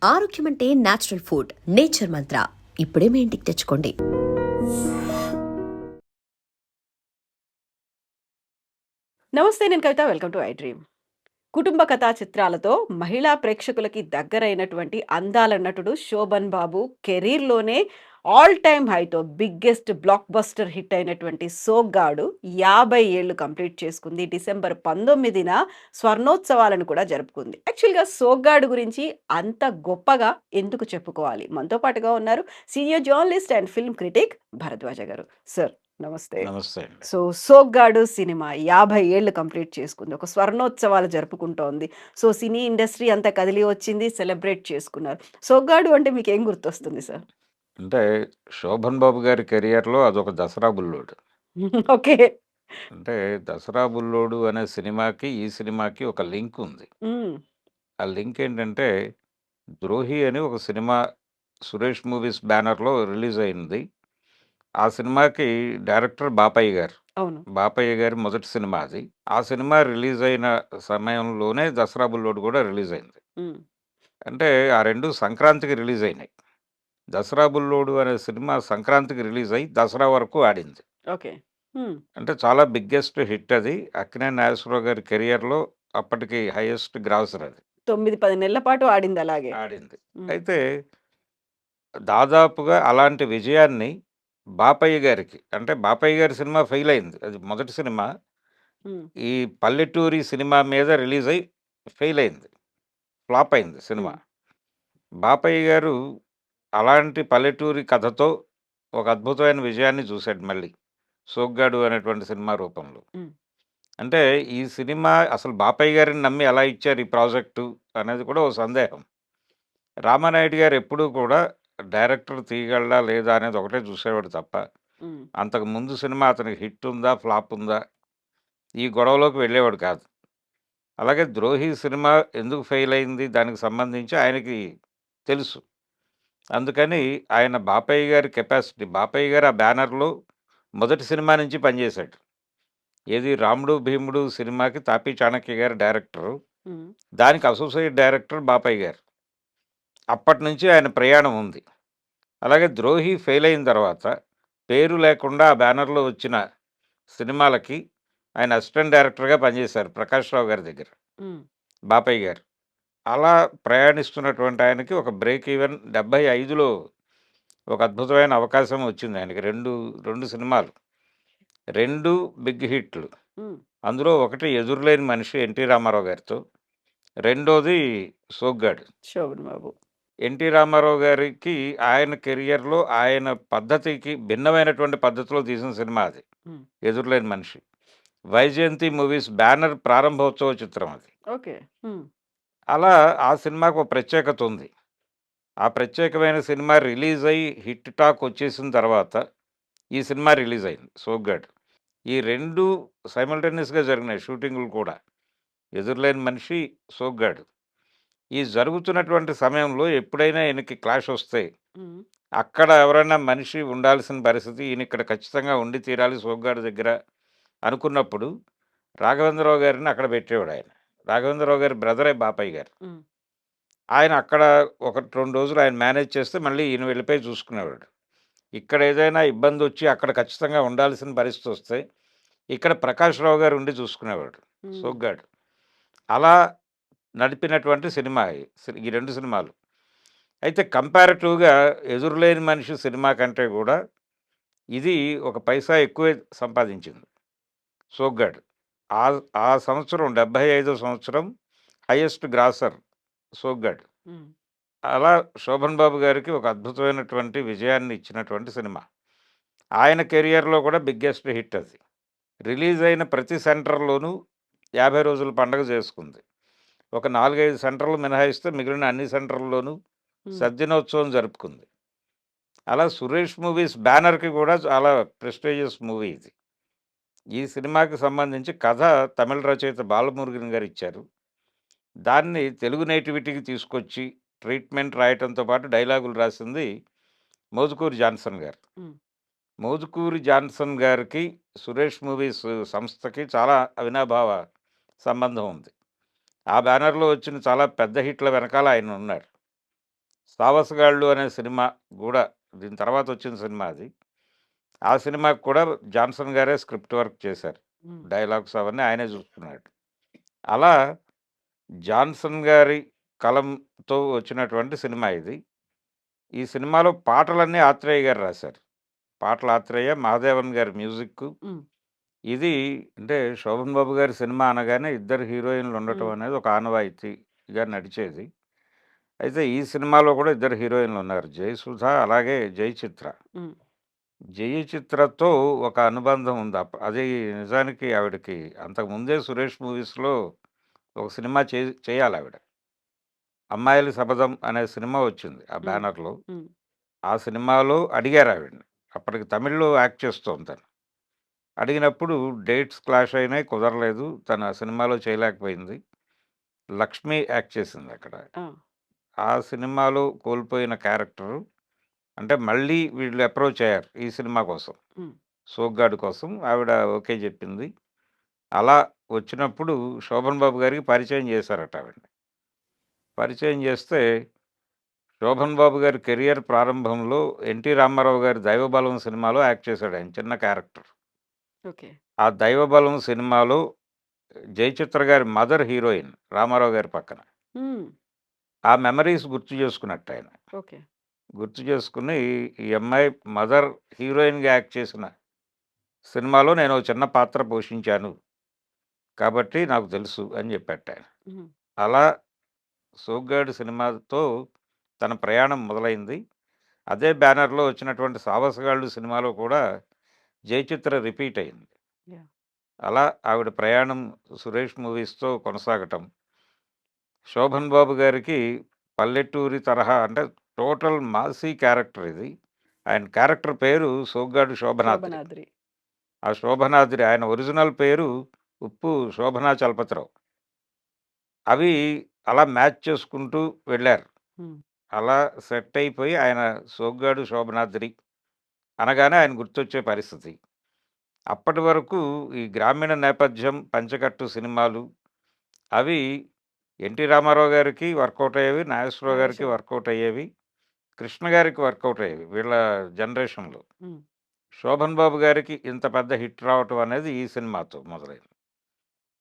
ఆరోగ్యం అంటే natural food. Nature మంత్ర ఇప్పుడే మీ ఇంటికి తెచ్చుకోండి. నమస్తే, నేను Kavitha. Welcome to I dream. కుటుంబ కథా చిత్రాలతో మహిళా ప్రేక్షకులకి దగ్గరైనటువంటి అందాల నటుడు శోభన్ బాబు కెరీర్‌లోనే ఆల్ టైమ్ హైతో బిగ్గెస్ట్ బ్లాక్ బస్టర్ హిట్ అయినటువంటి 'సోగ్గాడు' 50 ఏళ్ళు కంప్లీట్ చేసుకుంది. డిసెంబర్ 19న స్వర్ణోత్సవాలను కూడా జరుపుకుంది. యాక్చువల్‌గా 'సోగ్గాడు' గురించి అంత గొప్పగా ఎందుకు చెప్పుకోవాలి? మనతో పాటుగా ఉన్నారు senior journalist and film critic Bharadwaj గారు. సార్ నమస్తే. నమస్తే అండి. సో 'సోగ్గాడు' సినిమా 50 ఏళ్ళు కంప్లీట్ చేసుకుంది. ఒక స్వర్ణోత్సవాలు జరుపుకుంటోంది. సో సినీ ఇండస్ట్రీ అంతా కదిలి వచ్చింది. సెలబ్రేట్ చేసుకున్నారు. 'సోగ్గాడు' అంటే మీకేం గుర్తొస్తుంది సార్? అంటే 'శోభన్ బాబు' గారి కెరియర్‌లో అదొక దసరా బుల్లోడు. ఓకే. అంటే 'దసరా బుల్లోడు' అనే సినిమాకి, ఈ సినిమాకి ఒక లింక్ ఉంది. హ్మ్. ఆ లింక్ ఏంటంటే 'ద్రోహి' అని ఒక సినిమా సురేష్ మూవీస్ బ్యానర్‌లో రిలీజ్ అయింది. ఆ సినిమాకి డైరెక్టర్ బాపయ్య గారు. అవును. బాపయ్య గారి మొదటి సినిమా అది. ఆ సినిమా రిలీజ్ అయిన సమయంలోనే 'దసరా బుల్లోడు' కూడా రిలీజ్ అయింది. హ్మ్. అంటే ఆ 2 సంక్రాంతికి రిలీజ్ అయినాయి. 'దసరా బుల్లోడు' అనే సినిమా సంక్రాంతికి రిలీజ్ అయ్యి దసరా వరకు ఆడింది. ఓకే. హ్మ్. అంటే చాలా బిగ్గెస్ట్ హిట్ అది. అక్కినేని నాగేశ్వరరావు గారి కెరియర్‌లో అప్పటికి హైయెస్ట్ గ్రాసర్ అది. 9, 10 నెలల పాటు ఆడింది అలాగే. ఆడింది. హ్మ్. అయితే దాదాపుగా అలాంటి విజయాన్ని బాపయ్య గారికి, అంటే బాపయ్య గారి సినిమా ఫెయిల్ అయింది. అది మొదటి సినిమా. హ్మ్. ఈ 'పల్లెటూరి' సినిమా మీద రిలీజ్ అయ్యి ఫెయిల్ అయింది. ఫ్లాప్ అయింది సినిమా. హ్మ్. బాపయ్య గారు అలాంటి పల్లెటూరి కథతో ఒక అద్భుతమైన విజయాన్ని చూసాడు మళ్ళీ. 'సోగ్గాడు' అనేటువంటి సినిమా రూపంలో. హ్మ్. అంటే ఈ సినిమా అసలు బాపయ్య గారిని నమ్మి ఎలా ఇచ్చారు ఈ ప్రాజెక్టు అనేది కూడా ఓ సందేహం. రామానాయుడు గారు ఎప్పుడూ కూడా డైరెక్టర్ తీయగలడా లేదా అనేది ఒకటే చూసేవాడు తప్ప, హ్మ్. అంతకు ముందు సినిమా అతనికి హిట్ ఉందా, ఫ్లాప్ ఉందా, ఈ గొడవలోకి వెళ్ళేవాడు కాదు. అలాగే 'ద్రోహి' సినిమా ఎందుకు ఫెయిల్ అయింది దానికి సంబంధించి ఆయనకి తెలుసు. అందుకని ఆయన బాపయ్య గారి కెపాసిటీ, బాపయ్య గారు ఆ బ్యానర్‌లో మొదటి సినిమా నుంచి పనిచేశాడు. ఏది 'రాముడు భీముడు' సినిమాకి తాపీ చాణక్య గారు డైరెక్టరు. హ్మ్. దానికి అసోసియేట్ డైరెక్టర్ బాపయ్య గారు. అప్పటినుంచి ఆయన ప్రయాణం ఉంది. అలాగే 'ద్రోహి' ఫెయిల్ అయిన తర్వాత పేరు లేకుండా ఆ బ్యానర్‌లో వచ్చిన సినిమాలకి ఆయన అసిస్టెంట్ డైరెక్టర్‌గా పనిచేశారు ప్రకాష్ రావు గారి దగ్గర, హ్మ్. బాపయ్య గారు. అలా ప్రయాణిస్తున్నటువంటి ఆయనకి ఒక బ్రేక్ ఈవెన్ 75లో ఒక అద్భుతమైన అవకాశం వచ్చింది ఆయనకి. 2 సినిమాలు. 2 బిగ్ హిట్లు. హ్మ్. అందులో ఒకటి 'ఎదురులేని మనిషి' ఎన్టీ రామారావు గారితో. రెండోది 'సోగ్గాడు.' 'శోభన్ బాబు.' ఎన్టీ రామారావు గారికి ఆయన కెరియర్‌లో ఆయన పద్ధతికి భిన్నమైనటువంటి పద్ధతిలో తీసిన సినిమా అది. హ్మ్. 'ఎదురులేని మనిషి.' వైజయంతి మూవీస్ బ్యానర్ ప్రారంభోత్సవ చిత్రం అది. ఓకే. హ్మ్. అలా ఆ సినిమాకు ఒక ప్రత్యేకత ఉంది. ఆ ప్రత్యేకమైన సినిమా రిలీజ్ అయ్యి హిట్ టాక్ వచ్చేసిన తర్వాత ఈ సినిమా రిలీజ్ అయింది 'సోగ్గాడు.' ఈ 2 సైమల్టేనియస్‌గా జరిగినాయి షూటింగులు కూడా. 'ఎదురులేని మనిషి', 'సోగ్గాడు.' ఈ జరుగుతున్నటువంటి సమయంలో ఎప్పుడైనా ఈయనకి క్లాష్ వస్తే, హ్మ్. అక్కడ ఎవరైనా మనిషి ఉండాల్సిన పరిస్థితి, ఈయనిక్కడ ఖచ్చితంగా ఉండి తీరాలి 'సోగ్గాడు' దగ్గర అనుకున్నప్పుడు, రాఘవేంద్రరావు గారిని అక్కడ పెట్టేవాడాయన. రాఘవేంద్రరావు గారి బ్రదరే బాపయ్య గారు. హ్మ్. ఆయన అక్కడ 1, 2 రోజులు ఆయన మేనేజ్ చేస్తే మళ్ళీ ఈయన వెళ్ళిపోయి చూసుకునేవాడు. ఇక్కడ ఏదైనా ఇబ్బందొచ్చి అక్కడ ఖచ్చితంగా ఉండాల్సిన పరిస్థితొస్తే, ఇక్కడ ప్రకాష్ రావు గారు ఉండి చూసుకునేవాడు హ్మ్. 'సోగ్గాడు.' అలా నడిపినటువంటి సినిమా ఈ 2 సినిమాలు. అయితే కంపారిటివ్‌గా 'ఎదురులేని మనిషి' సినిమా కంటే గూడా ఇది ఒక పైసా ఎక్కువే సంపాదించింది 'సోగ్గాడు.' ఆ ఆ సంవత్సరం 75 సంవత్సరం హైయెస్ట్ గ్రాసర్ 'సోగ్గాడు.' హ్మ్. అలా 'శోభన్ బాబు' గారికి ఒక అద్భుతమైనటువంటి విజయాన్ని ఇచ్చినటువంటి సినిమా. ఆయన కెరియర్‌లో కూడా బిగ్గెస్ట్ హిట్ అది. రిలీజ్ అయిన ప్రతి సెంటర్‌లోనూ 50 రోజుల పండగ చేసుకుంది. ఒక 4, 5 సెంటర్‌లు మినహాయిస్తే మిగిలిన అన్ని సెంటర్‌ల్లోనూ హ్మ్. సద్దినోత్సవం జరుపుకుంది. అలా సురేష్ మూవీస్ బ్యానర్‌కి కూడా చాలా ప్రెస్టీజియస్ మూవీ ఇది. ఈ సినిమాకి సంబంధించి కథ తమిళ రచయిత బాలమురుగన్ గారు ఇచ్చారు. దాన్ని తెలుగు నేటివిటీకి తీసుకొచ్చి ట్రీట్మెంట్ రాయటంతో పాటు డైలాగులు రాసింది మోదుకూరి జాన్సన్ గారు. హ్మ్. మోదుకూరి జాన్సన్ గారికి సురేష్ మూవీస్ సంస్థకి చాలా అవినాభావ సంబంధం ఉంది. ఆ బ్యానర్‌లో వచ్చిన చాలా పెద్ద హిట్ల వెనకాల ఆయన ఉన్నారు. 'సావసగాళ్ళు' అనే సినిమా గూడా దీని తర్వాత వచ్చిన సినిమా అది. ఆ సినిమాకి కూడా జాన్సన్ గారే స్క్రిప్ట్ వర్క్ చేశారు. హ్మ్. డైలాగ్స్ అవన్నీ ఆయనే చూసుకున్నాడు. అలా జాన్సన్ గారి కలంతో వచ్చినటువంటి సినిమా ఇది. ఈ సినిమాలో పాటలన్నీ ఆత్రేయ గారు రాశారు. పాటలు ఆత్రేయ, మహాదేవన్ గారి మ్యూజిక్కు. హ్మ్. ఇది అంటే 'శోభన్ బాబు' గారి సినిమా అనగానే ఇద్దరు హీరోయిన్‌లు ఉండటం హ్మ్. అనేది ఒక ఆనవాయితీగా నడిచేది. అయితే ఈ సినిమాలో కూడా ఇద్దరు హీరోయిన్‌లు ఉన్నారు. 'జయసుధ' అలాగే 'జయచిత్ర.' హ్మ్. 'జయచిత్ర'తో ఒక అనుబంధం ఉంది. అది నిజానికి ఆవిడకి అంతకుముందే 'సురేష్ మూవీస్‌లో' ఒక సినిమా చేయాలావిడ. 'అమ్మాయిల శపథం' అనే సినిమా వచ్చింది ఆ హ్మ్. బ్యానర్‌లో. హ్మ్. ఆ సినిమాలో అడిగారావిడని. అప్పటికి తమిళ్‌లో యాక్ట్ చేస్తోంది తను. అడిగినప్పుడు డేట్స్ క్లాష్ అయినాయి. కుదరలేదు. తను ఆ సినిమాలో చేయలేకపోయింది. లక్ష్మి యాక్ట్ చేసిందక్కడ. ఆ! ఆ సినిమాలో కోల్పోయిన క్యారెక్టరు అంటే మళ్ళీ వీళ్ళు అప్రోచ్ అయ్యారు ఈ సినిమా కోసం. హ్మ్. 'సోగ్గాడు' కోసం ఆవిడ ఓకే జెప్పింది. అలా వచ్చినప్పుడు 'శోభన్ బాబు' గారికి పరిచయం చేశారట ఆవిడని. పరిచయం చేస్తే 'శోభన్ బాబు' గారి కెరియర్ ప్రారంభంలో 'ఎన్టీ రామారావు' గారి 'దైవబలం' సినిమాలో యాక్ట్ చేశాడాయన చిన్న క్యారెక్టర్. ఓకే. ఆ 'దైవబలం' సినిమాలో జయచిత్ర గారి మదర్ హీరోయిన్ రామారావు గారి పక్కన. హ్మ్. ఆ మెమరీస్ గుర్తు చేసుకున్నట్టాయన. ఓకే. గుర్తు చేసుకొని ఈ అమ్మాయి మదర్ హీరోయిన్‌గా యాక్ట్ చేసిన సినిమాలో నేను ఓ చిన్న పాత్ర పోషించాను. కాబట్టి నాకు తెలుసు అని చెప్పాటాయన. హ్మ్. అలా 'సోగ్గాడు' సినిమాతో తన ప్రయాణం మొదలైంది. అదే బ్యానర్‌లో వచ్చినటువంటి 'సావసగాళ్ళు' సినిమాలో కూడా జయచిత్ర రిపీట్ అయింది. యాహ్! అలా ఆవిడ ప్రయాణం 'సురేష్ మూవీస్‌తో' కొనసాగటం. 'శోభన్ బాబు' గారికి పల్లెటూరి తరహా అంటే టోటల్ మాసీ క్యారెక్టర్ ఇది. ఆయన క్యారెక్టర్ పేరు 'సోగ్గాడు శోభనాద్రి.' 'శోభనాద్రి.' ఆ శోభనాద్రి ఆయన ఒరిజినల్ పేరు ఉప్పు శోభనా చలపతిరావు. అవి అలా మ్యాచ్ చేసుకుంటూ వెళ్లారు. హ్మ్. అలా సెట్ అయిపోయి ఆయన 'సోగ్గాడు శోభనాద్రి' అనగానే ఆయన గుర్తొచ్చే పరిస్థితి. అప్పటి వరకు ఈ గ్రామీణ నేపథ్యం, పంచకట్టు సినిమాలు అవి 'ఎన్టీ రామారావు' గారికి వర్కౌట్ అయ్యేవి. 'నాగేశ్వరరావు' గారికి నాగేశ్వరరావు. వర్కౌట్ అయ్యేవి. 'కృష్ణ' గారికి వర్కౌట్ అయ్యేవి. వీళ్ళ జనరేషన్‌లో. హ్మ్. 'శోభన్ బాబు' గారికి ఇంత పెద్ద హిట్ రావటం అనేది ఈ సినిమాతో మొదలైంది.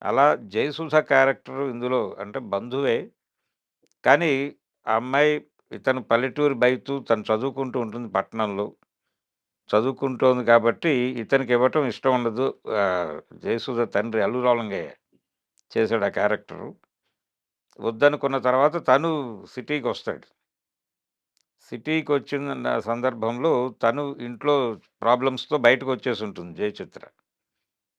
అలా 'జయసుధ' క్యారెక్టర్ ఇందులో అంటే బంధువే. కానీ ఆ అమ్మాయి ఇతను పల్లెటూరి బయటు తను చదువుకుంటూ ఉంటుంది పట్టణంలో. చదువుకుంటోంది కాబట్టి ఇతనికి ఇవ్వటం ఇష్టం ఉండదు. జయసుధ తండ్రి అల్లు రామలింగయ్య చేసాడు ఆ క్యారెక్టరు. వద్దనుకున్న తర్వాత తను సిటీకొస్తాడు. సిటీకొచ్చిన సందర్భంలో తను ఇంట్లో ప్రాబ్లమ్స్‌తో బయటకొచ్చేసుంటుంది జయచిత్ర.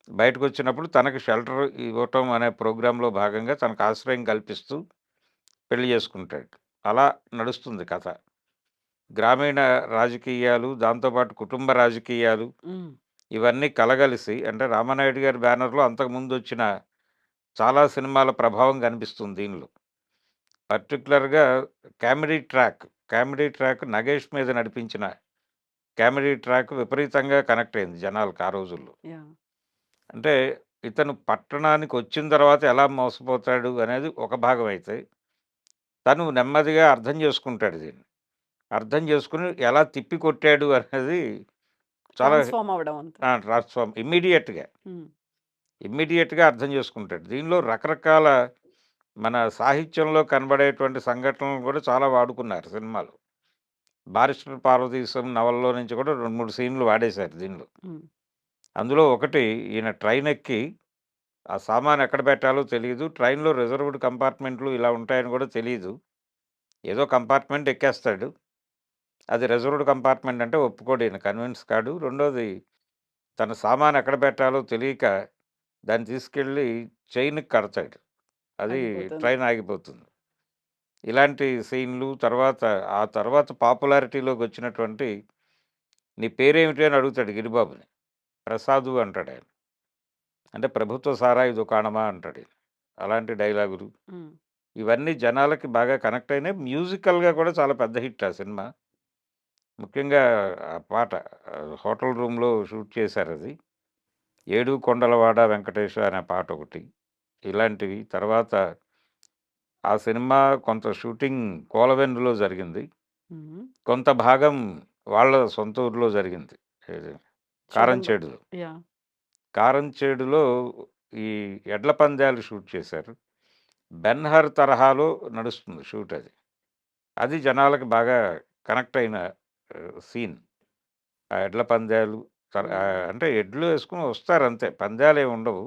బయటకొచ్చినప్పుడు తనకి షెల్టర్ ఇవ్వటం అనే ప్రోగ్రామ్‌లో భాగంగా తనకు ఆశ్రయం కల్పిస్తూ పెళ్లి చేసుకుంటాడు. అలా నడుస్తుంది కథ. గ్రామీణ రాజకీయాలు, దాంతో పాటు కుటుంబ రాజకీయాలు హ్మ్. ఇవన్నీ కలగలిసి అంటే రామానాయుడు గారి బ్యానర్‌లో అంతకుముందొచ్చిన చాలా సినిమాల ప్రభావం కనిపిస్తుంది దీనిలో. పర్టిక్యులర్‌గా comedy track, comedy track 'Nagesh' మీద నడిపించిన కామెడీ ట్రాక్ విపరీతంగా కనెక్ట్ అయింది జనాలకి ఆ రోజుల్లో. యాహ్! అంటే ఇతను పట్టణానికొచ్చిన తర్వాత ఎలా మోసపోతాడు అనేది ఒక భాగం అయితే, తను నెమ్మదిగా అర్థం చేసుకుంటాడు దీన్ని. అర్థం చేసుకొని ఎలా తిప్పికొట్టాడు అనేది చాలా ట్రాన్స్‌ఫార్మ్ అవ్వడం అంతా. ట్రాన్స్‌ఫార్మ్ ఇమ్మీడియేట్‌గా, హ్మ్. ఇమ్మీడియేట్‌గా అర్థం చేసుకుంటాడు. దీనిలో రకరకాల మన సాహిత్యంలో కనబడేటువంటి సంఘటనలను కూడా చాలా వాడుకున్నారు సినిమాలో. 'బారిస్టర్ పార్వతీశం' నవలలో నుంచి కూడా 2, 3 సీన్‌లు వాడేశారు దీనిలో. హ్మ్. అందులో ఒకటి ఈయన ట్రైన్ ఎక్కి ఆ సామాను ఎక్కడ పెట్టాలో తెలీదు. ట్రైన్‌లో రిజర్వ్డ్ కంపార్ట్మెంట్లు ఇలా ఉంటాయని కూడా తెలీదు. ఏదో కంపార్ట్మెంట్ ఎక్కేస్తాడు. అది రిజర్వ్డ్ కంపార్ట్మెంట్ అంటే ఒప్పుకోడు ఈయన కన్విన్స్ కాడు. రెండోది తన సామాను ఎక్కడ పెట్టాలో తెలియక దాన్ని తీసుకెళ్ళి చైన్‌కి కడతాడు. అది ఆగిపోతుంది. ట్రైన్ ఆగిపోతుంది. ఇలాంటి సీన్‌లు తర్వాత ఆ తర్వాత పాపులారిటీలోకొచ్చినటువంటి "నీ పేరేమిటి?" అని అడుగుతాడు గిరిబాబుని. "ప్రసాదు" అంటాడాయన. అంటే "ప్రభుత్వ సారాయి దుకాణమా?" అంటాడు. అలాంటి డైలాగులు. హ్మ్. ఇవన్నీ జనాలకి బాగా కనెక్ట్ అయినాయి. మ్యూజికల్‌గా కూడా చాలా పెద్ద హిట్ ఆ సినిమా. ముఖ్యంగా ఆ పాట హోటల్ రూమ్‌లో షూట్ చేశారది. 'ఏడు కొండలవాడ వెంకటేశ' అనే పాటొకటి. ఇలాంటివి. తర్వాత ఆ సినిమా కొంత షూటింగ్ కోలవెన్నులో జరిగింది. కొంత భాగం వాళ్ళ సొంత ఊర్లో జరిగింది. ఏది శోభన్ బాబు. కారంచేడులో. యాహ్! కారంచేడులో ఈ ఎడ్ల పందాలు షూట్ చేశారు. 'బెన్‌హర్' తరహాలో నడుస్తుంది షూట్ అది. అది జనాలకి బాగా కనెక్ట్ అయిన సీన్. ఆ ఎడ్ల పందాలు అంటే ఎడ్లు వేసుకొని వస్తారంతే. పందాలేమి ఉండవు.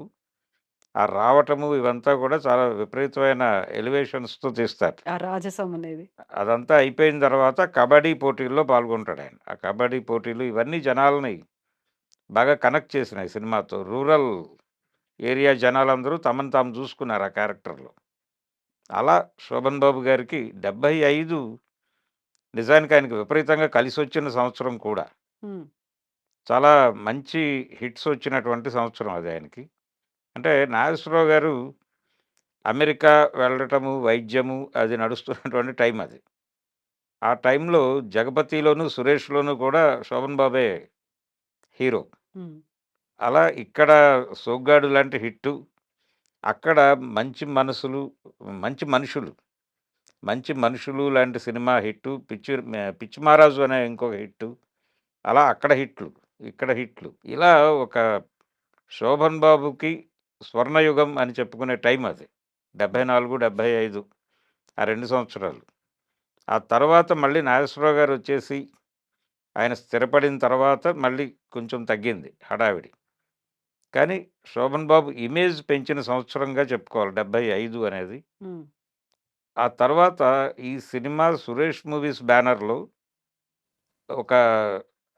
ఆ రావటము ఇవంతా కూడా చాలా విపరీతమైన ఎలివేషన్స్‌తో తీస్తారు. ఆ రాజసం అనేది. అదంతా అయిపోయిన తర్వాత కబడ్డీ పోటీల్లో పాల్గొంటాడాయన. ఆ కబడ్డీ పోటీలు ఇవన్నీ జనాల్ని బాగా కనెక్ట్ చేసినాయి సినిమాతో. రూరల్ ఏరియా జనాలందరూ తమను తాము చూసుకున్నారు ఆ క్యారెక్టర్‌లో. అలా 'శోభన్ బాబు' గారికి 75 నిజానికి ఆయనకి విపరీతంగా కలిసొచ్చిన సంవత్సరం కూడా. హ్మ్. చాలా మంచి హిట్స్ వచ్చినటువంటి సంవత్సరం అది ఆయనకి. అంటే నాగేశ్వరరావు గారు అమెరికా వెళ్ళటము, వైద్యము అది నడుస్తున్నటువంటి టైం అది. ఆ టైంలో 'జగపతిలోను, సురేష్‌లోను కూడా శోభన్ బాబే హీరో. హ్మ్. అలా ఇక్కడ 'సోగ్గాడు' లాంటి హిట్టు, అక్కడ మంచి మనసులు, మంచి మనుషులు, మంచి మనుషులు లాంటి సినిమా హిట్టు, 'పిచ్చి మహారాజు' అనే ఇంకొక హిట్టు. అలా అక్కడ హిట్లు, ఇక్కడ హిట్లు. ఇలా ఒక శోభన్ బాబుకి స్వర్ణయుగం అని చెప్పుకునే టైం అది. 74, 75 ఆ 2 సంవత్సరాలు. ఆ తర్వాత మళ్ళీ నాగేశ్వరరావు గారు వచ్చేసి ఆయన స్థిరపడిన తర్వాత మళ్ళీ కొంచెం తగ్గింది హడావిడి. కానీ శోభన్ బాబు ఇమేజ్ పెంచిన సంవత్సరంగా చెప్పుకోవాలి 75 అనేది. హ్మ్. ఆ తర్వాత ఈ సినిమా సురేష్ మూవీస్ బ్యానర్‌లో ఒక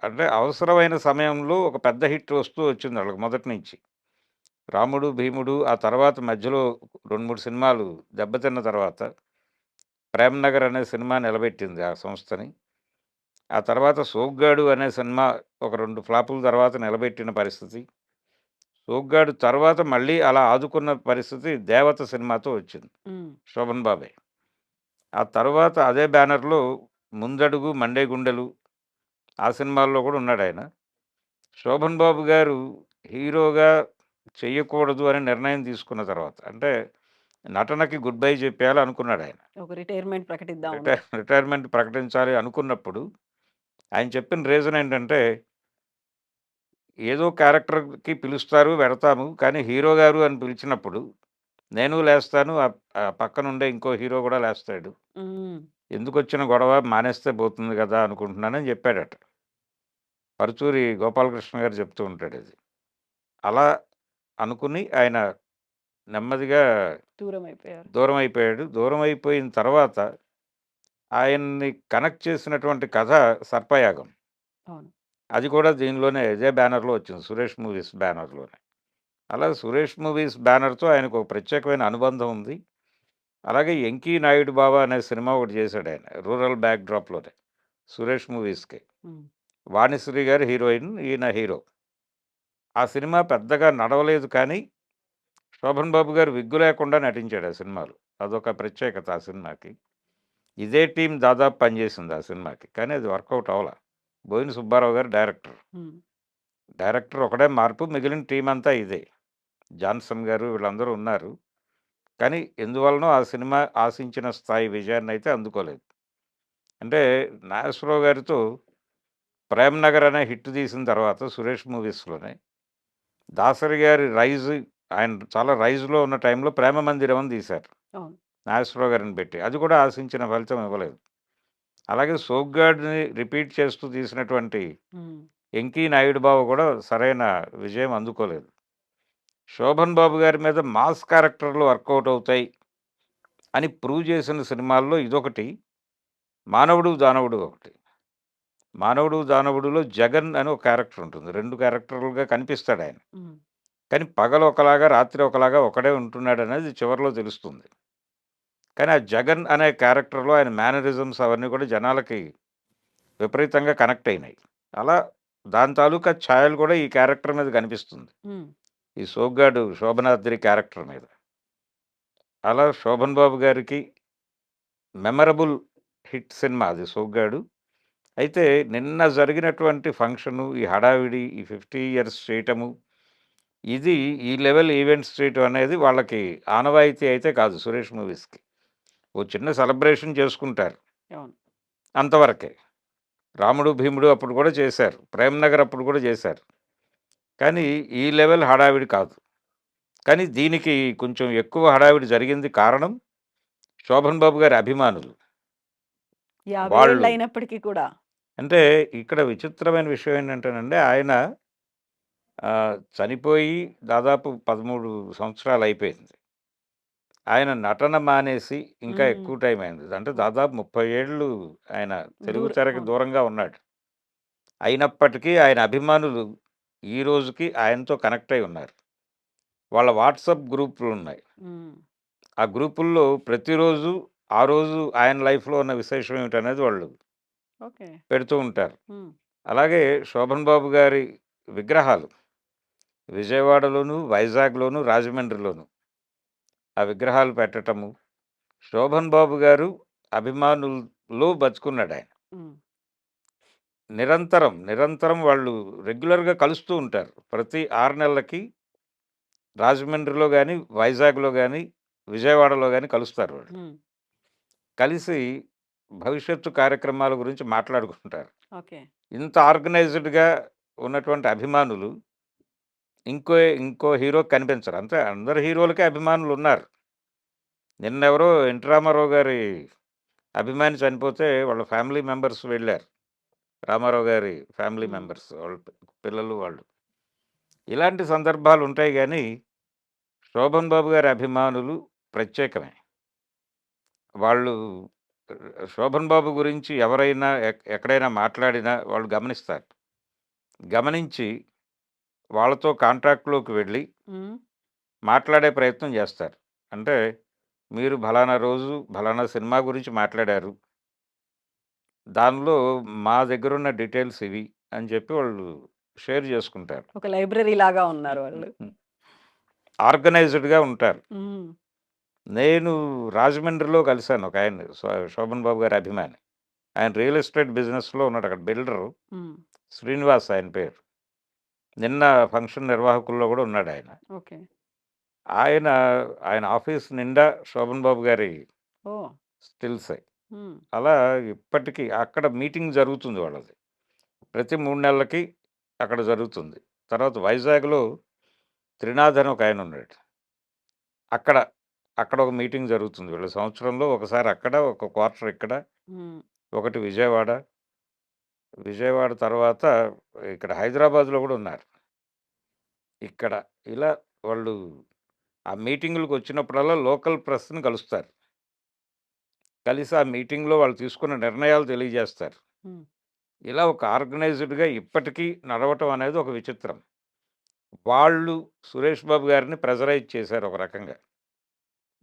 అంటే అవసరమైన సమయంలో ఒక పెద్ద హిట్ వస్తూ వచ్చింది వాళ్ళకి మొదటి నుంచి. 'రాముడు, భీముడు' ఆ తర్వాత మధ్యలో 2, 3 సినిమాలు దెబ్బతిన్న తర్వాత 'ప్రేమ్ నగర్' అనే సినిమా నిలబెట్టింది ఆ సంస్థని. ఆ తర్వాత 'సోగ్గాడు' అనే సినిమా ఒక 2 ఫ్లాపుల తర్వాత నిలబెట్టిన పరిస్థితి. 'సోగ్గాడు' తర్వాత మళ్ళీ అలా ఆదుకున్న పరిస్థితి 'దేవత' సినిమాతో వచ్చింది. హ్మ్. శోభన్ బాబే. ఆ తర్వాత అదే బ్యానర్‌లో 'ముందడుగు', 'మండే గుండెలు' ఆ సినిమాల్లో కూడా ఉన్నాడాయన. శోభన్ బాబు గారు హీరోగా చెయ్యకూడదు అని నిర్ణయం తీసుకున్న తర్వాత అంటే నటనకి గుడ్ బై చెప్పేయాలి అనుకున్నాడాయన. ఒక రిటైర్మెంట్ ప్రకటిద్దాం అని. రిటైర్మెంట్ ప్రకటించాలి అనుకున్నప్పుడు ఆయన చెప్పిన రీజన్ ఏంటంటే, ఏదో క్యారెక్టర్‌కి పిలుస్తారు, వెడతాము. కానీ హీరో గారు అని పిలిచినప్పుడు నేను లేస్తాను. పక్కనుండే ఇంకో హీరో కూడా లేస్తాడు. హ్మ్. ఎందుకొచ్చిన గొడవ మానేస్తే పోతుంది కదా అనుకుంటున్నానని చెప్పాడట. పరుచూరి గోపాలకృష్ణ గారు చెప్తూ ఉంటాడది. అలా అనుకుని ఆయన నెమ్మదిగా దూరమైపోయారు. దూరమైపోయాడు. దూరమైపోయిన తర్వాత ఆయన్ని కనెక్ట్ చేసినటువంటి కథ 'సర్పయాగం.' అవును. అది కూడా దీనిలోనే ఇదే బ్యానర్‌లో వచ్చింది. సురేష్ మూవీస్ బ్యానర్‌లోనే. అలా సురేష్ మూవీస్ బ్యానర్‌తో ఆయనకు ఒక ప్రత్యేకమైన అనుబంధం ఉంది. అలాగే 'ఎంకీ నాయుడు బావ' అనే సినిమా ఒకటి చేశాడాయన. రూరల్ బ్యాక్ డ్రాప్‌లోనే సురేష్ మూవీస్‌కి. హ్మ్. వాణిశ్రీ గారు హీరోయిన్. ఈయన హీరో. ఆ సినిమా పెద్దగా నడవలేదు కానీ, శోభన్ బాబు గారు విగ్గు లేకుండా నటించాడు ఆ సినిమాలో. అదొక ప్రత్యేకత ఆ సినిమాకి. ఇదే టీమ్ దాదాపు పనిచేసింది ఆ సినిమాకి. కానీ అది వర్కౌట్ అవ్వల. బోయిన సుబ్బారావు గారు డైరెక్టర్. హ్మ్. డైరెక్టర్ ఒకడే మార్పు. మిగిలిన టీమ్ అంతా ఇదే. జాన్సన్ గారు వీళ్ళందరూ ఉన్నారు. కానీ ఎందువలనో ఆ సినిమా ఆశించిన స్థాయి విజయాన్నయితే అందుకోలేదు. అంటే నాగేశ్వరరావు గారితో 'ప్రేమ్ నగర్' అనే హిట్ తీసిన తర్వాత సురేష్ మూవీస్‌లోనే, దాసరి గారి రైజ్ ఆయన చాలా రైజ్‌లో ఉన్న టైంలో 'ప్రేమ మందిరం' అని తీశారు. అవును. నాగేశ్వరరావు గారిని పెట్టి. అది కూడా ఆశించిన ఫలితం ఇవ్వలేదు. అలాగే 'సోగ్గాడిని' రిపీట్ చేస్తూ తీసినటువంటి హ్మ్. 'ఎంకీ నాయుడు బావ' కూడా సరైన విజయం అందుకోలేదు. శోభన్ బాబు గారి మీద మాస్ క్యారెక్టర్‌లు వర్కౌట్ అవుతాయి అని ప్రూవ్ చేసిన సినిమాల్లో ఇదొకటి. 'మానవుడు దానవుడు' ఒకటి. 'మానవుడు దానవుడులో' జగన్ అని ఒక క్యారెక్టర్ ఉంటుంది. 2 క్యారెక్టర్లుగా కనిపిస్తాడాయన. హ్మ్. కానీ పగలు ఒకలాగా, రాత్రి ఒకలాగా ఒకడే ఉంటున్నాడనేది చివరిలో తెలుస్తుంది. కానీ ఆ జగన్ అనే క్యారెక్టర్‌లో ఆయన మేనరిజమ్స్ అవన్నీ కూడా జనాలకి విపరీతంగా కనెక్ట్ అయినాయి. అలా దాని తాలూకా ఛాయలు కూడా ఈ క్యారెక్టర్ మీద కనిపిస్తుంది. హ్మ్. ఈ సోగ్గాడు శోభనాద్రి క్యారెక్టర్ మీద. అలా శోభన్ బాబు గారికి మెమరబుల్ హిట్ సినిమా అది 'సోగ్గాడు.' అయితే నిన్న జరిగినటువంటి ఫంక్షను, ఈ హడావిడి, ఈ 50 ఇయర్స్ చేయటము, ఇది ఈ లెవెల్ ఈవెంట్స్ చేయటం అనేది వాళ్ళకి ఆనవాయితీ అయితే కాదు సురేష్ మూవీస్‌కి. ఓ చిన్న సెలబ్రేషన్ చేసుకుంటారు. అవును. అంతవరకే. రాముడు, భీముడు అప్పుడు కూడా చేశారు. 'ప్రేమ్ నగర్' అప్పుడు కూడా చేశారు. కానీ ఈ లెవెల్ హడావిడి కాదు. కానీ దీనికి కొంచెం ఎక్కువ హడావిడి జరిగింది కారణం 'శోభన్ బాబు' గారి అభిమానులు. 50 ఏళ్ళు వాళ్ళు అయినప్పటికీ కూడా. అంటే ఇక్కడ విచిత్రమైన విషయం ఏంటంటేనండి ఆయన చనిపోయి దాదాపు 13 సంవత్సరాలయిపోయింది. ఆయన నటన మానేసి ఇంకా హ్మ్. ఎక్కువ టైం అయింది. అంటే అవును. దాదాపు 30 ఏళ్ళు ఆయన తెలుగు తెరకి అవును. దూరంగా ఉన్నాడు. అయినప్పటికీ ఆయన అభిమానులు ఈ రోజుకి ఆయనతో కనెక్ట్ అయి ఉన్నారు. వాళ్ళ వాట్సాప్ గ్రూపులున్నాయి. హ్మ్. ఆ గ్రూపుల్లో ప్రతిరోజు ఆ రోజు ఆయన లైఫ్‌లో ఉన్న విశేషం ఏమిటనేది వాళ్ళు ఓకే. పెడుతూ ఉంటారు. హ్మ్. అలాగే 'శోభన్ బాబు' గారి విగ్రహాలు విజయవాడలోను, వైజాగ్‌లోను, రాజమండ్రిలోను ఆ విగ్రహాలు పెట్టటము. 'శోభన్ బాబు' గారు అభిమానుల్లో బతికున్నాడాయన. హ్మ్. నిరంతరం వాళ్ళు రెగ్యులర్‌గా కలుస్తూ ఉంటారు. ప్రతి 6 నెలలకి రాజమండ్రిలో గాని, వైజాగ్‌లో గాని, విజయవాడలో గాని కలుస్తారు వాళ్ళు. హ్మ్. కలిసి భవిష్యత్తు కార్యక్రమాల గురించి మాట్లాడుకుంటారు. ఓకే. ఇంత ఆర్గనైజ్డ్‌గా ఉన్నటువంటి అభిమానులు ఇంకో హీరోకి కనిపించరు. అంతే అందరు హీరోలకి అభిమానులున్నారు. నిన్నెవరో 'ఎన్టీ రామారావు' గారి అభిమాని చనిపోతే వాళ్ళ ఫ్యామిలీ మెంబర్స్ వెళ్లారు. రామారావు గారి ఫ్యామిలీ హ్మ్. మెంబర్స్ వాళ్ళ పిల్లలు వాళ్ళు. ఇలాంటి సందర్భాలుంటాయి గానీ, 'శోభన్ బాబు' గారి అభిమానులు ప్రత్యేకమే. వాళ్ళు 'శోభన్ బాబు' గురించి ఎవరైనా ఎక్కడైనా మాట్లాడినా వాళ్ళు గమనిస్తారు. గమనించి వాళ్ళతో కాంటాక్ట్‌లోకి వెళ్ళి హ్మ్. మాట్లాడే ప్రయత్నం జేస్తారు. అంటే, మీరు ఫలానా రోజు ఫలానా సినిమా గురించి మాట్లాడారు. దానిలో మా దగ్గరున్న డీటెయిల్స్ ఇవి అని చెప్పి వాళ్ళు షేర్ జేసుకుంటారు. ఒక లైబ్రరీ లాగా హ్మ్. ఉన్నారు హ్మ్. వాళ్ళు. హ్మ్. ఆర్గనైజ్డ్‌గా ఉంటారు. హ్మ్. నేను రాజమండ్రిలో కలిసాను ఒకాయన్ని. 'శోభన్ బాబు' గారి అభిమాని. ఆయన రియల్ ఎస్టేట్ బిజినెస్‌లో ఉన్నాడు. అక్కడ బిల్డరు. హ్మ్. శ్రీనివాస్ ఆయన పేరు. నిన్న ఫంక్షన్ నిర్వాహకుల్లో గూడా ఉన్నాడాయన. ఓకే. ఆయన, ఆయన ఆఫీస్ నిండా 'శోభన్ బాబు' గారి ఓహ్! స్టిల్సే. హ్మ్. అలా ఇప్పటికి అక్కడ మీటింగ్ జరుగుతుంది వాళ్ళది. ప్రతి 3 నెలలకి అక్కడ జరుగుతుంది. తర్వాత వైజాగ్‌లో త్రినాథ్ అని ఒకాయనున్నాడు. అక్కడ, అక్కడ ఒక మీటింగ్ జరుగుతుంది. వీళ్ళ సంవత్సరంలో ఒకసారి అక్కడ, ఒక క్వార్టర్ ఇక్కడ, హ్మ్. ఒకటి విజయవాడ. విజయవాడ తర్వాత ఇక్కడ హైదరాబాద్‌లో గూడా ఉన్నారు. ఇక్కడ ఇలా వాళ్ళు ఆ మీటింగులకొచ్చినప్పుడల్లా లోకల్ ప్రెస్‌ని కలుస్తారు. కలిసి ఆ మీటింగ్‌లో వాళ్ళు తీసుకున్న నిర్ణయాలు తెలియజేస్తారు. హ్మ్. ఇలా ఒక ఆర్గనైజ్డ్‌గా ఇప్పటికీ నడవటం అనేది ఒక విచిత్రం. వాళ్ళు సురేష్ బాబు గారిని ప్రెజరైజ్ చేశారు ఒక రకంగా.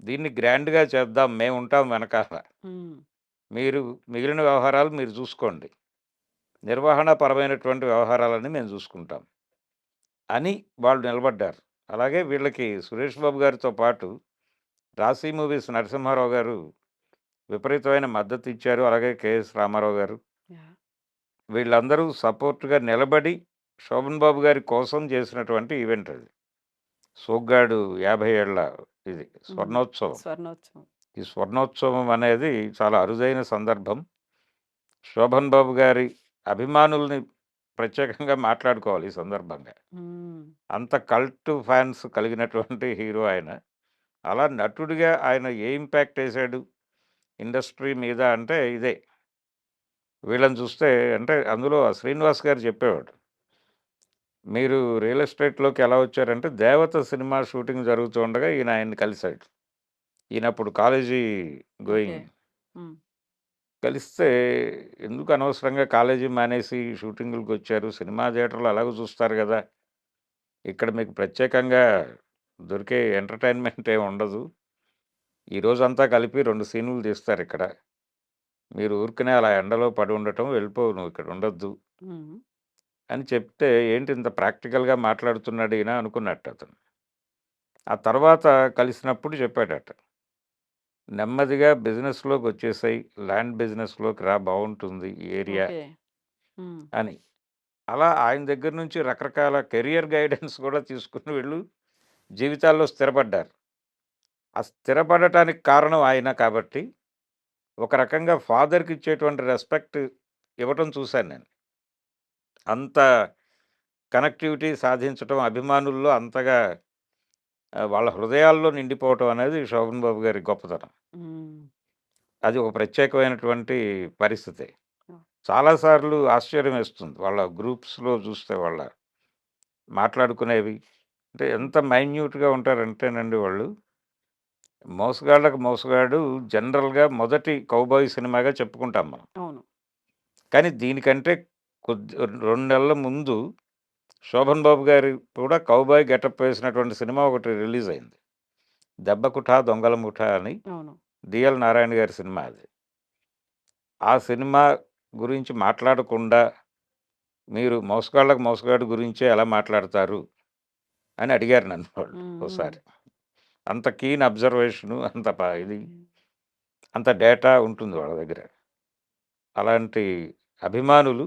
దీన్ని గ్రాండ్‌గా చేద్దాం మేముంటాం వెనకాల. హ్మ్. మీరు మిగిలిన వ్యవహారాలు మీరు చూసుకోండి. నిర్వహణ పరమైనటువంటి వ్యవహారాలన్నీ మేము చూసుకుంటాం అని వాళ్ళు నిలబడ్డారు. అలాగే వీళ్ళకి సురేష్ బాబు గారితో పాటు 'రాశి మూవీస్' నరసింహారావు గారు విపరీతమైన మద్దతిచ్చారు. అలాగే 'కెఎస్ రామారావు' గారు. యాహ్! వీళ్ళందరూ సపోర్ట్‌గా నిలబడి 'శోభన్ బాబు' గారి కోసం చేసినటువంటి ఈవెంట్ అది. 'సోగ్గాడు 50 ఏళ్ల' ఇది హ్మ్. స్వర్ణోత్సవం. స్వర్ణోత్సవం. ఈ స్వర్ణోత్సవం అనేది చాలా అరుదైన సందర్భం. 'శోభన్ బాబు' గారి అభిమానుల్ని ప్రత్యేకంగా మాట్లాడుకోవాలి ఈ సందర్భంగా. హ్మ్. అంత కల్ట్ ఫ్యాన్స్ కలిగినటువంటి హీరో ఆయన. అలా నటుడిగా ఆయన ఏ ఇంపాక్ట్ ఏసాడు ఇండస్ట్రీ మీద అంటే ఇదే. వీళ్ళని చూస్తే అంటే అందులో ఆ శ్రీనివాస్ గారు చెప్పేవాడు. మీరు రియల్ ఎస్టేట్‌లోకి ఎలా వచ్చారంటే 'దేవత' సినిమా షూటింగ్ జరుగుతూ ఉండగా ఈయన ఆయన్ని కలిసాడు. ఈయనప్పుడు కాలేజీ ఓకే. గోయింగ్. హ్మ్. కలిస్తే ఎందుకు అనవసరంగా కాలేజీ మానేసి షూటింగులకొచ్చారు. సినిమా థియేటర్‌లో ఎలాగో చూస్తారు గదా! ఇక్కడ మీకు ప్రత్యేకంగా దొరికే ఎంటర్‌టైన్‌మెంట్ ఏమి ఉండదు. ఈ రోజంతా కలిపి 2 సీన్‌లు తీస్తారిక్కడ. మీరు ఊరికనే అలా ఎండలో పడి ఉండటం వెళ్ళిపో నువ్వు ఇక్కడ ఉండొద్దు హ్మ్. అని చెప్తే ఏంటి ఇంత ప్రాక్టికల్‌గా మాట్లాడుతున్నాడు ఈయన అనుకున్నట్టతను. ఆ తర్వాత కలిసినప్పుడు చెప్పాడట. నెమ్మదిగా బిజినెస్‌లోకొచ్చేసేయి. ల్యాండ్ బిజినెస్‌లోకి రా బావుంటుంది ఈ ఏరియా ఓకే. హ్మ్. అని. అలా ఆయన దగ్గర నుంచి రకరకాల కెరియర్ గైడెన్స్ కూడా తీసుకుని వీళ్ళు జీవితాల్లో స్థిరపడ్డారు. ఆ స్థిరపడటానికి కారణం ఆయన కాబట్టి, ఒక రకంగా ఫాదర్‌కి ఇచ్చేటువంటి రెస్పెక్ట్ ఇవ్వటం చూశాను నేను. అంత కనెక్టివిటీ సాధించటం అభిమానుల్లో అంతగా వాళ్ళ హృదయాల్లో నిండిపోవటం అనేది శోభన్ బాబు గారి గొప్పతనం. హ్మ్. అది ఒక ప్రత్యేకమైనటువంటి పరిస్థితి. ఆ! చాలా సార్లు ఆశ్చర్యమేస్తుంది. వాళ్ళ గ్రూప్స్‌లో చూస్తే వాళ్ళ మాట్లాడుకునేవి. అంటే హ్మ్. ఎంత మైన్యూట్‌గా ఉంటారంటేనండి వాళ్ళు. 'మోసగాళ్ళకి మోసగాడు' జనరల్‌గా మొదటి కౌబాయ్ సినిమాగా చెప్పుకుంటాం మనం. అవును. కానీ దీనికంటే 2 నెలల ముందు శోభన్ బాబు గారు కూడా కౌబాయ్ గెటప్ వేసినటువంటి సినిమా ఒకటి రిలీజ్ అయింది. 'దెబ్బ ముఠా దొంగల ముఠా' అని అవును. డిఎల్ నారాయణ గారి సినిమా అది. ఆ సినిమా గురించి మాట్లాడకుండా మీరు 'మోసగాళ్ళకి మోసగాడు' గురించే ఎలా మాట్లాడతారు అని అడిగారు నన్ను వాళ్ళు హ్మ్. హ్మ్. ఓసారి. అంత కీన్ అబ్జర్వేషను అంత ఇది హ్మ్. అంత డేటా ఉంటుంది వాళ్ళ దగ్గర. అలాంటి అభిమానులు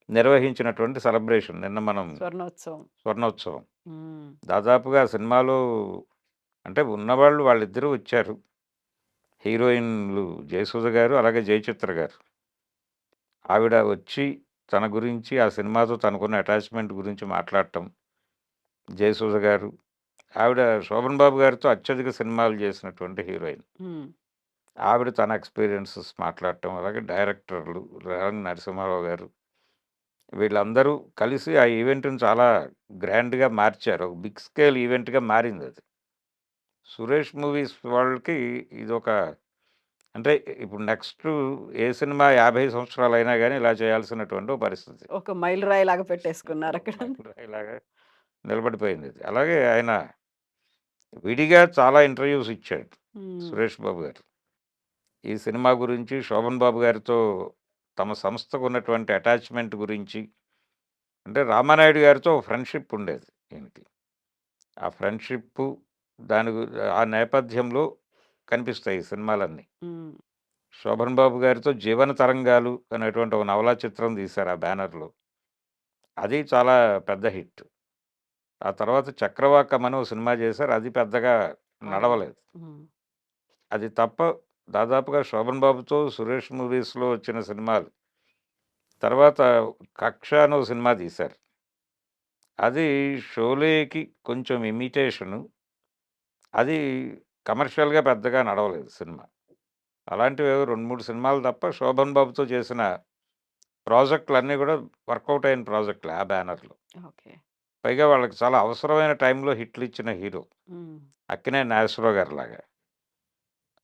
నిర్వహించినటువంటి సెలబ్రేషన్ నిన్న మనం స్వర్ణోత్సవం. స్వర్ణోత్సవం. హ్మ్. దాదాపుగా సినిమాలో అంటే ఉన్నవాళ్ళు వాళ్ళిద్దరూ వచ్చారు. హీరోయిన్‌లు 'జయసుధ' గారు, అలాగే 'జయచిత్ర' గారు. ఆవిడ వచ్చి తన గురించి, ఆ సినిమాతో తనకున్న అటాచ్‌మెంట్ గురించి మాట్లాడటం. 'జయసుధ' గారు, ఆవిడ 'శోభన్ బాబు' గారితో అత్యధిక సినిమాలు చేసినటువంటి హీరోయిన్. హ్మ్. ఆవిడ తన ఎక్స్‌పీరియన్సెస్ మాట్లాడటం, అలాగే డైరెక్టర్లు 'రేలంగి నరసింహారావు' గారు, వీళ్ళందరూ కలిసి ఆ ఈవెంట్‌ని చాలా గ్రాండ్‌గా మార్చారు. ఒక బిగ్ స్కేల్ ఈవెంట్‌గా మారిందది. సురేష్ మూవీస్ వాళ్ళకి ఇదొక అంటే ఇప్పుడు నెక్స్టు ఏ సినిమా 50 సంవత్సరాలైనా గాని ఇలా చేయాల్సినటువంటి ఓ పరిస్థితి. ఒక మైలురాయిలాగా పెట్టేసుకున్నారక్కడ. మైలురాయిలాగా నిలబడిపోయిందిది. అలాగే ఆయన విడిగా చాలా ఇంటర్వ్యూస్ ఇచ్చాడు హ్మ్. సురేష్ బాబు గారు. ఈ సినిమా గురించి, శోభన్ బాబు గారితో తమ సంస్థకున్నటువంటి అటాచ్‌మెంట్ గురించి, అంటే రామానాయుడు గారితో ఫ్రెండ్‌షిప్ ఉండేది ఈయనకి. ఆ ఫ్రెండ్‌షిప్పు దాని గు ఆ నేపథ్యంలో కనిపిస్తాయి ఈ సినిమాలన్నీ. హ్మ్. శోభన్ బాబు గారితో 'జీవన తరంగాలు' అనేటువంటి ఒక నవలా చిత్రం తీశారు ఆ బ్యానర్‌లో. అది చాలా పెద్ద హిట్. ఆ తర్వాత 'చక్రవాకం' అని ఓ సినిమా చేశారు. అది పెద్దగా ఆడలేదు. నడవలేదు. హ్మ్. అది తప్ప దాదాపుగా శోభన్ బాబుతో సురేష్ మూవీస్‌లో వచ్చిన సినిమాలు. తర్వాత 'కక్ష' అని ఓ సినిమా తీశారు. అది షోలేకి కొంచెం ఇమిటేషను. అది కమర్షియల్‌గా పెద్దగా నడవలేదు సినిమా. అలాంటివేవో 2, 3 సినిమాలు తప్ప శోభన్ బాబుతో చేసిన ప్రాజెక్ట్‌లన్నీ గూడా వర్కౌట్ అయిన ప్రాజెక్ట్‌లే ఆ బ్యానర్‌లో. ఓకే. పైగా వాళ్ళకి చాలా అవసరమైన టైంలో హిట్లిచ్చిన హీరో. హ్మ్. అక్కినేని నాగేశ్వరరావు గారిలాగా.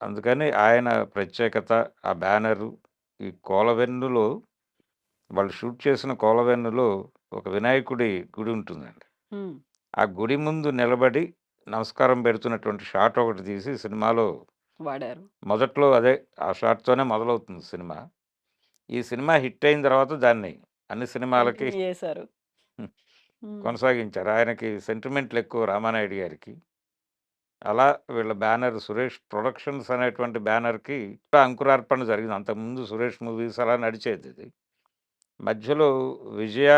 అందుకని ఆయన ప్రత్యేకత, ఆ బ్యానరు, ఈ కోలవెన్నులో వాళ్ళు షూట్ చేసిన కోలవెన్నులో ఒక వినాయకుడి గుడి ఉంటుందండి. హ్మ్. ఆ గుడి ముందు నిలబడి నమస్కారం పెడుతున్నటువంటి షాట్ ఒకటి తీసి సినిమాలో వాడారు. మొదట్లో అదే ఆ షాట్‌తోనే మొదలవుతుంది సినిమా. ఈ సినిమా హిట్ అయిన తర్వాత దాన్ని అన్ని సినిమాలకి కంటిన్యూ చేశారు. హ్మ్. హ్మ్. కొనసాగించారు. ఆయనకి సెంటిమెంట్‌లెక్కువ రామానాయుడు గారికి. అలా వీళ్ళ బ్యానర్ సురేష్ ప్రొడక్షన్స్ అనేటువంటి బ్యానర్‌కి అంకురార్పణ జరిగింది. అంతకుముందు సురేష్ మూవీస్ అలా నడిచేదిది. మధ్యలో విజయ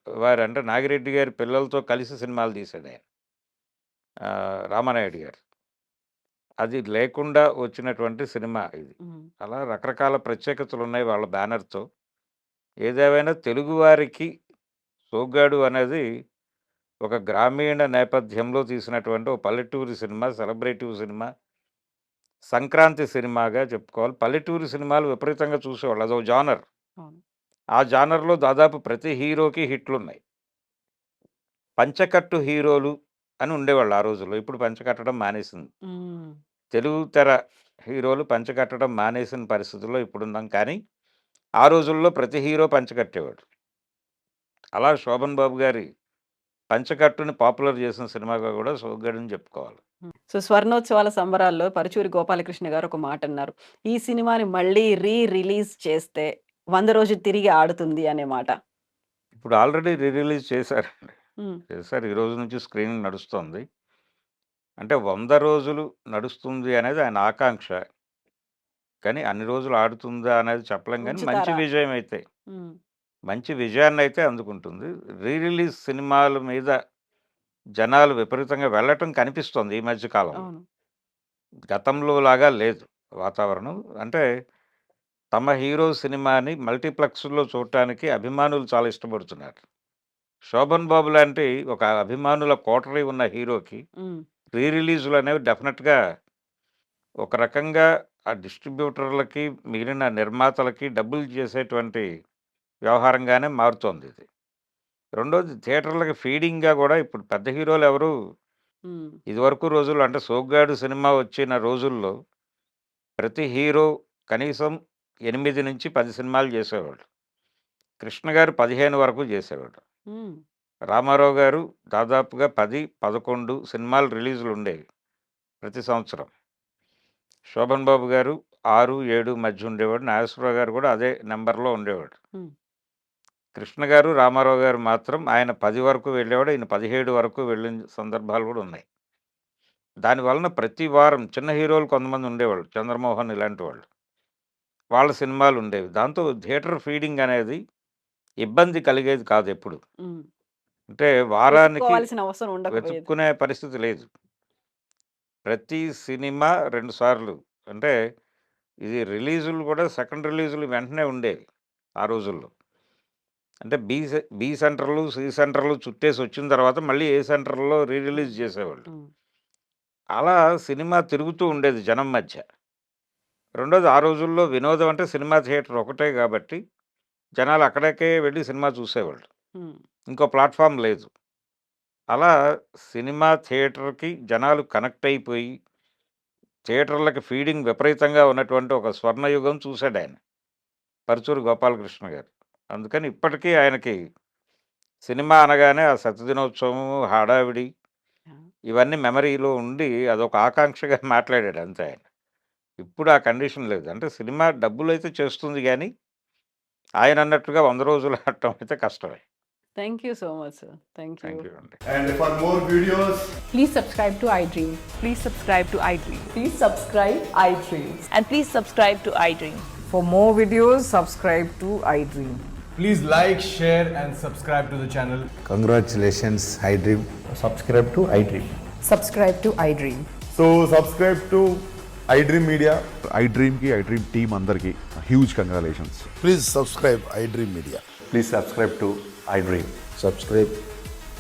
వారు అంటే నాగిరెడ్డి గారి పిల్లలతో కలిసి సినిమాలు తీశాడాయన. రామానాయుడు గారు. అది లేకుండా వచ్చినటువంటి సినిమా ఇది. హ్మ్. అలా రకరకాల ప్రత్యేకతలున్నాయి వాళ్ళ బ్యానర్‌తో. ఏదేమైనా తెలుగువారికి 'సోగ్గాడు' అనేది ఒక గ్రామీణ నేపథ్యంలో తీసినటువంటి ఓ పల్లెటూరి సినిమా, సెలబ్రేటివ్ సినిమా, సంక్రాంతి సినిమాగా చెప్పుకోవాలి. పల్లెటూరి సినిమాలు విపరీతంగా చూసేవాళ్ళు. అదో జానర్. అవును. ఆ జానర్‌లో దాదాపు ప్రతి హీరోకి హిట్లున్నాయి. పంచకట్టు హీరోలు అని ఉండేవాళ్ళు ఆ రోజుల్లో. ఇప్పుడు పంచకట్టడం మానేసింది. హ్మ్. తెలుగు తెర హీరోలు పంచకట్టడం మానేసిన పరిస్థితుల్లో ఇప్పుడున్నాం. కానీ, ఆ రోజుల్లో ప్రతి హీరో పంచకట్టేవాడు. అలా 'శోభన్ బాబు' గారి పంచకట్టుని పాపులర్ చేసిన సినిమాగా కూడా 'సోగ్గాడ'ని చెప్పుకోవాలి. హ్మ్. సో, స్వర్ణోత్సవాల సంబరాల్లో పరుచూరి గోపాలకృష్ణ గారు ఒక మాటన్నారు. ఈ సినిమాని మళ్ళీ రిలీజ్ చేస్తే 100 రోజులు తిరిగి ఆడుతుంది అనే మాట. ఇప్పుడు ఆల్రెడీ రిలీజ్ చేశారండి. హ్మ్. చేశారు. ఈ రోజు నుంచి స్క్రీనింగ్ నడుస్తోంది. అంటే 100 రోజులు నడుస్తుంది అనేది ఆయన ఆకాంక్ష. కానీ అన్ని రోజులు ఆడుతుందా అనేది చెప్పలేం గానీ, మంచి ఉంచుతారా? విజయం అయితే. హ్మ్. మంచి విజయాన్నయితే అందుకుంటుంది. రిలీజ్ సినిమాల మీద జనాలు విపరీతంగా వెళ్ళటం కనిపిస్తోంది ఈ మధ్య కాలంలో. అవును. గతంలో లాగా లేదు వాతావరణం. అంటే తమ హీరో సినిమాని మల్టీప్లెక్స్‌లో చూడటానికి అభిమానులు చాలా ఇష్టపడుతున్నారు. 'శోభన్ బాబు' లాంటి ఒక అభిమానుల కోటరీ ఉన్న హీరోకి హ్మ్. రీ రిలీజులనేవి డెఫినెట్‌గా ఒక రకంగా ఆ డిస్ట్రిబ్యూటర్లకి, మిగిలిన నిర్మాతలకి డబ్బులు చేసేటువంటి వ్యవహారంగానే మారుతోందిది. రెండోది థియేటర్లకి ఫీడింగ్‌గా గూడా ఇప్పుడు పెద్ద హీరోలెవరు హ్మ్. ఇదివరకు రోజుల్లో అంటే 'సోగ్గాడు' సినిమా వచ్చిన రోజుల్లో ప్రతి హీరో కనీసం 8-10 సినిమాలు చేసేవాళ్ళు. 'కృష్ణ' గారు 15 వరకు చేసేవాడు. హ్మ్. 'రామారావు' గారు దాదాపుగా 10, 11 సినిమాలు రిలీజులుండేవి ప్రతి సంవత్సరం. 'శోభన్ బాబు' గారు 6, 7 మధ్య ఉండేవాడు. 'నాగేశ్వరరావు' గారు కూడా అదే నంబర్‌లో ఉండేవాడు. హ్మ్. 'కృష్ణ' గారు, 'రామారావు' గారు మాత్రం ఆయన 10 వరకు వెళ్ళేవాడు. ఈయన 17 వరకు వెళ్ళిన సందర్భాలు కూడా ఉన్నాయి. దానివలన ప్రతి వారం చిన్న హీరోలు కొంతమంది ఉండేవాళ్ళు. 'చంద్రమోహన్' ఇలాంటి వాళ్ళు. వాళ్ళ సినిమాలుండేవి. దాంతో థియేటర్ ఫీడింగ్ అనేది ఇబ్బంది కలిగేది కాదెప్పుడు. హ్మ్. అంటే వారానికి వెతుక్కోవాల్సిన అవసరం ఉండకపోయేది. వెతుక్కునే పరిస్థితి లేదు. ప్రతి సినిమా 2 సార్లు అంటే ఇది రిలీజులు కూడా సెకండ్ రిలీజులు వెంటనే ఉండేవి ఆ రోజుల్లో. అంటే బి సెంటర్‌లు, సి సెంటర్‌లు చుట్టేసొచ్చిన తర్వాత మళ్ళీ ఏ సెంటర్‌లో రీ రిలీజ్ చేసేవాళ్ళు. హ్మ్. అలా సినిమా తిరుగుతూ ఉండేది జనం మధ్య. రెండోది ఆ రోజుల్లో వినోదం అంటే సినిమా థియేటర్ ఒకటే గాబట్టి జనాలు అక్కడికే వెళ్లి సినిమా చూసేవాళ్ళు. హ్మ్. ఇంకో ప్లాట్‌ఫార్మ్ లేదు. అలా సినిమా థియేటర్‌కి జనాలు కనెక్ట్ అయిపోయి, థియేటర్‌లకి ఫీడింగ్ విపరీతంగా ఉన్నటువంటి ఒక స్వర్ణయుగం చూసాడాయన. పరుచూరి గోపాలకృష్ణ గారు. అందుకని ఇప్పటికీ ఆయనకి సినిమా అనగానే ఆ శతదినోత్సవం, హడావిడి ఆ! ఇవన్నీ మెమరీలో ఉండి అదొక ఆకాంక్షగా మాట్లాడాడు అంతే ఆయన. ఇప్పుడు ఆ కండిషన్ లేదు. అంటే సినిమా డబ్బులైతే చేస్తుంది గానీ, ఆయనన్నట్టుగా 100 రోజులు ఆడటం అయితే కష్టమే. Thank you so much sir. Thank you. Thank you అండి. And for more videos, Please subscribe to iDream. Please subscribe to iDream. Please subscribe iDream. And please subscribe to iDream. For more videos, subscribe to iDream. please like, share, and subscribe to the channel. Congratulations, iDream. subscribe to iDream. Subscribe to iDream. So subscribe to iDream Media. iDream ki iDream team అందరికి huge congratulations. Please subscribe iDream Media. Please subscribe to iDream. Subscribe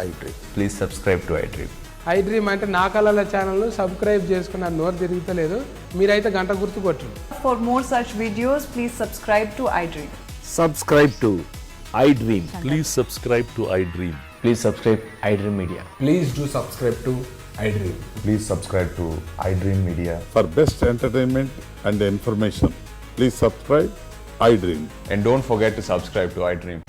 iDream. Please subscribe to iDream. iDream అంటే నా కళల ఛానల్ను subscribe చేసుకున్న నోరు తిరుగుతలేదు. మీరైతే గంట గుర్తు కొట్టండి. For more such videos, please subscribe to iDream. Subscribe to iDream. Please subscribe to iDream. Please subscribe iDream Media. Please do subscribe to iDream. Please subscribe to iDream Media. For best entertainment and information please subscribe iDream. And don't forget to subscribe to iDream.